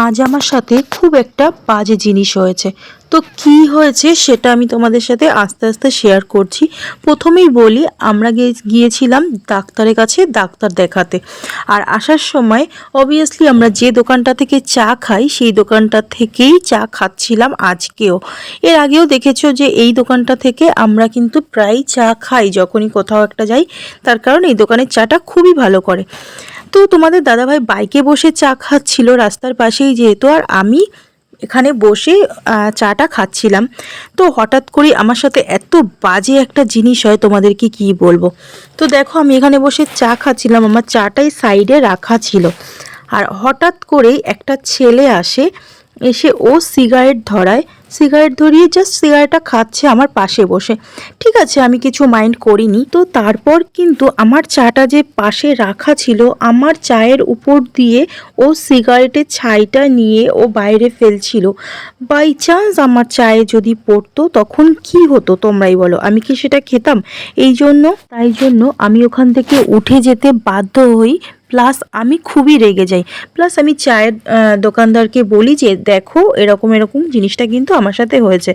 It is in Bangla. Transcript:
আজ আমার সাথে খুব একটা বাজে জিনিস হয়েছে। তো কি হয়েছে সেটা আমি তোমাদের সাথে আস্তে আস্তে শেয়ার করছি। প্রথমেই বলি, আমরা গিয়েছিলাম ডাক্তারের কাছে ডাক্তার দেখাতে। আর আসার সময় অবভিয়াসলি আমরা যে দোকানটা থেকে চা খাই সেই দোকানটা থেকেই চা খাচ্ছিলাম আজকেও। এর আগেও দেখেছো যে এই দোকানটা থেকে আমরা কিন্তু প্রায় চা খাই যখনই কোথাও একটা যাই, তার কারণ এই দোকানের চাটা খুবই ভালো করে। তো তোমাদের দাদাভাই বাইকে বসে চা খাচ্ছিল রাস্তার পাশেই যেহেতু, আর আমি এখানে বসে চাটা খাচ্ছিলাম। তো হঠাৎ করে আমার সাথে এত বাজে একটা জিনিস হয়, তোমাদেরকে কি বলবো। তো দেখো, আমি এখানে বসে চা খাচ্ছিলাম, আমার চাটাই সাইডে রাখা ছিল। আর হঠাৎ করেই একটা ছেলে আসে, এসে ও সিগারেট ধরায়, সিগারেট ধরিয়ে জাস্ট সিগারেটটা খাচ্ছে আমার পাশে বসে। ঠিক আছে, আমি কিছু মাইন্ড করিনি। তো তারপর কিন্তু আমার চাটা যে পাশে রাখা ছিল, আমার চায়ের উপর দিয়ে ও সিগারেটের ছাইটা নিয়ে ও বাইরে ফেলছিল। বাই চান্স আমার চায়ে যদি পড়তো তখন কি হতো তোমরাই বলো, আমি কি সেটা খেতাম? তাই জন্য আমি ওখান থেকে উঠে যেতে বাধ্য হই। প্লাস আমি খুবই রেগে যাই। প্লাস আমি চায়ের দোকানদারকে বলি যে দেখো, এরকম এরকম জিনিসটা কিন্তু আমার সাথে হয়েছে।